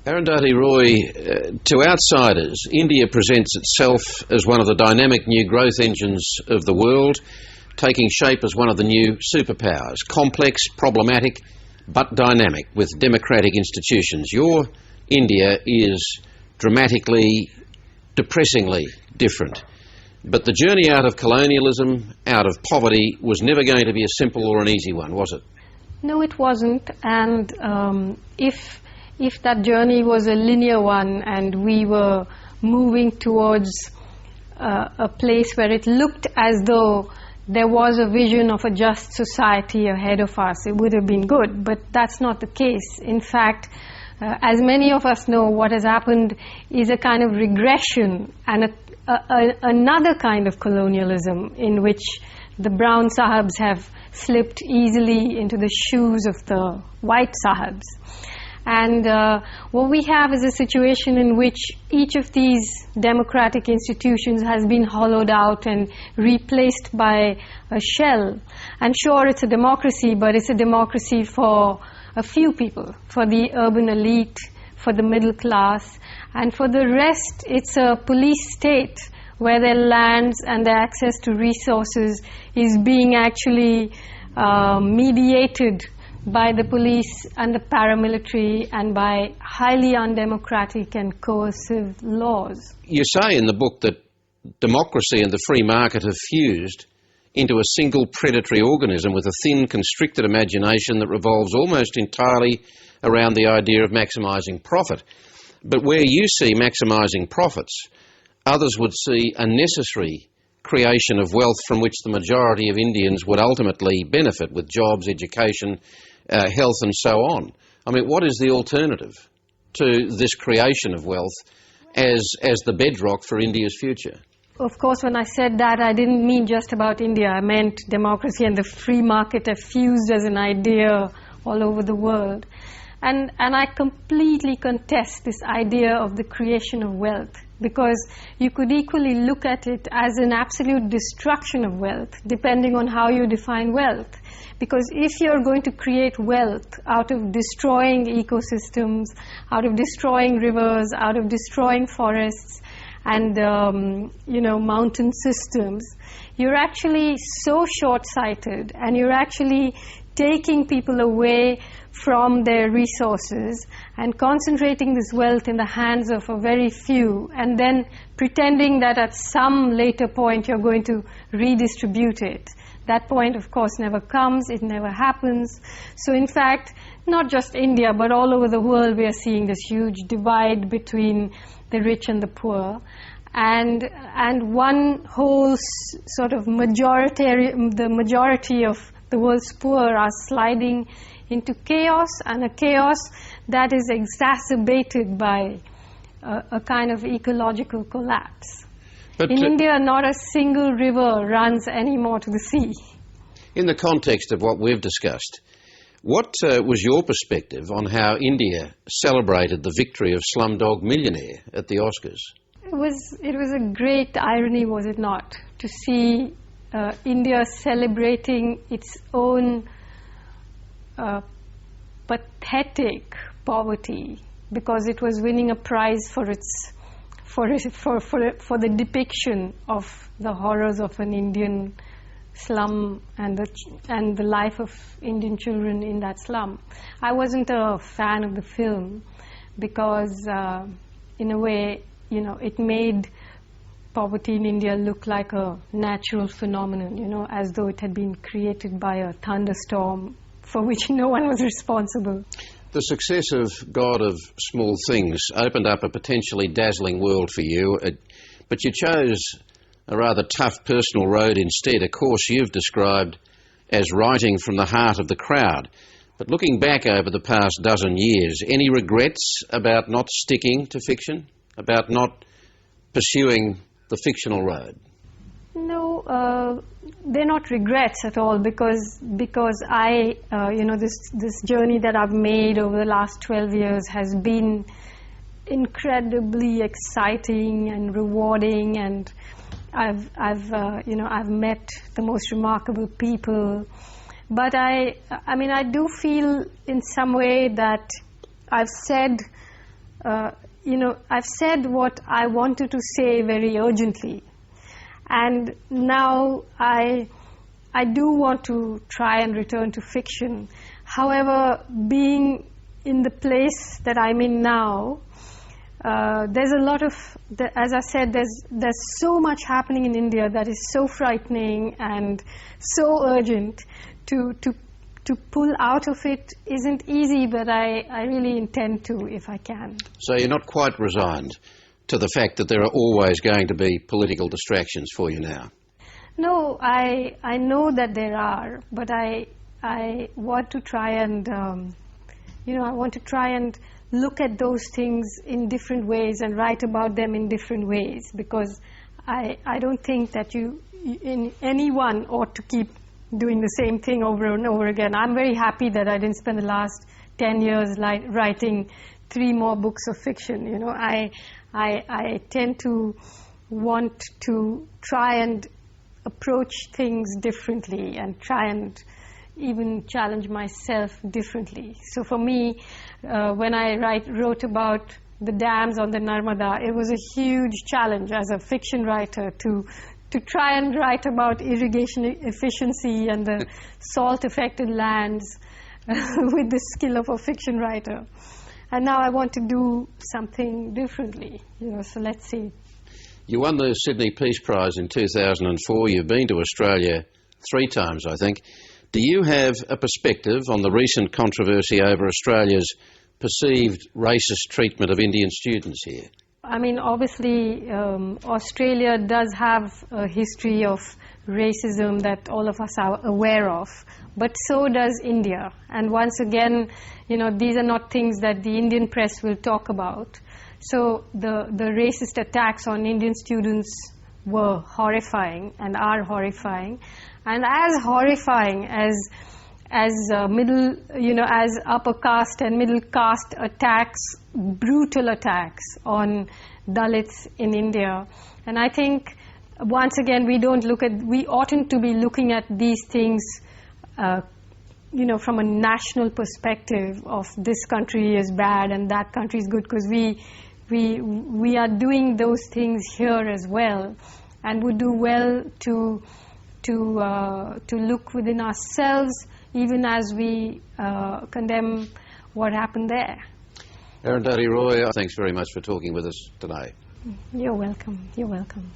Arundhati Roy, to outsiders, India presents itself as one of the dynamic new growth engines of the world, taking shape as one of the new superpowers. Complex, problematic, but dynamic, with democratic institutions. Your India is dramatically, depressingly different. But the journey out of colonialism, out of poverty, was never going to be a simple or an easy one, was it? No, it wasn't. And if that journey was a linear one and we were moving towards a place where it looked as though there was a vision of a just society ahead of us, it would have been good. But that's not the case. In fact, as many of us know, what has happened is a kind of regression and another kind of colonialism in which the brown Sahibs have slipped easily into the shoes of the white Sahibs. And what we have is a situation in which each of these democratic institutions has been hollowed out and replaced by a shell. And sure, it's a democracy, but it's a democracy for a few people, for the urban elite, for the middle class, and for the rest, it's a police state where their lands and their access to resources is being actually mediated by the police and the paramilitary and by highly undemocratic and coercive laws. You say in the book that democracy and the free market have fused into a single predatory organism with a thin, constricted imagination that revolves almost entirely around the idea of maximising profit. But where you see maximising profits, others would see a necessary creation of wealth from which the majority of Indians would ultimately benefit, with jobs, education, health and so on. I mean, what is the alternative to this creation of wealth as the bedrock for India's future? Of course, when I said that, I didn't mean just about India. I meant democracy and the free market are fused as an idea all over the world. And I completely contest this idea of the creation of wealth, because you could equally look at it as an absolute destruction of wealth, depending on how you define wealth. Because if you're going to create wealth out of destroying ecosystems, out of destroying rivers, out of destroying forests, and mountain systems, you're actually so short-sighted, and you're actually taking people away from their resources and concentrating this wealth in the hands of a very few, and then pretending that at some later point you're going to redistribute it. That point, of course, never comes, it never happens. So in fact, not just India, but all over the world, we are seeing this huge divide between the rich and the poor. And one whole sort of the majority of the world's poor are sliding into chaos, and a chaos that is exacerbated by a kind of ecological collapse. But in India, not a single river runs anymore to the sea. In the context of what we've discussed, what was your perspective on how India celebrated the victory of Slumdog Millionaire at the Oscars? It was a great irony, was it not, to see India celebrating its own pathetic poverty, because it was winning a prize for the depiction of the horrors of an Indian slum and the life of Indian children in that slum. I wasn't a fan of the film because, in a way, it made poverty in India look like a natural phenomenon, as though it had been created by a thunderstorm for which no one was responsible. The success of God of Small Things opened up a potentially dazzling world for you, but you chose a rather tough personal road instead, a course you've described as writing from the heart of the crowd. But looking back over the past dozen years, any regrets about not sticking to fiction, about not pursuing the fictional road? No, they're not regrets at all, because I, this journey that I've made over the last 12 years has been incredibly exciting and rewarding, and I've met the most remarkable people. But I do feel in some way that I've said I've said what I wanted to say very urgently, and now I do want to try and return to fiction. However, being in the place that I'm in now, there's a lot of, as I said, there's so much happening in India that is so frightening and so urgent. To pull out of it isn't easy, but I really intend to if I can. So you're not quite resigned to the fact that there are always going to be political distractions for you now? No, I know that there are, but I want to try and I want to try and look at those things in different ways and write about them in different ways, because I don't think that anyone ought to keep doing the same thing over and over again. I'm very happy that I didn't spend the last 10 years writing 3 more books of fiction. I tend to want to try and approach things differently and try and even challenge myself differently. So for me, when I wrote about the dams on the Narmada, it was a huge challenge as a fiction writer to try and write about irrigation efficiency and the salt-affected lands with the skill of a fiction writer. And now I want to do something differently, so let's see. You won the Sydney Peace Prize in 2004. You've been to Australia 3 times, I think. Do you have a perspective on the recent controversy over Australia's perceived racist treatment of Indian students here? I mean, obviously, Australia does have a history of racism that all of us are aware of, but so does India. And once again, these are not things that the Indian press will talk about. So the racist attacks on Indian students were horrifying and are horrifying. And as horrifying as as upper caste and middle caste attacks, brutal attacks on Dalits in India. And I think, once again, we oughtn't to be looking at these things, from a national perspective of this country is bad and that country is good, because we are doing those things here as well, and would do well to look within ourselves, even as we condemn what happened there. Arundhati Roy, thanks very much for talking with us today. You're welcome. You're welcome.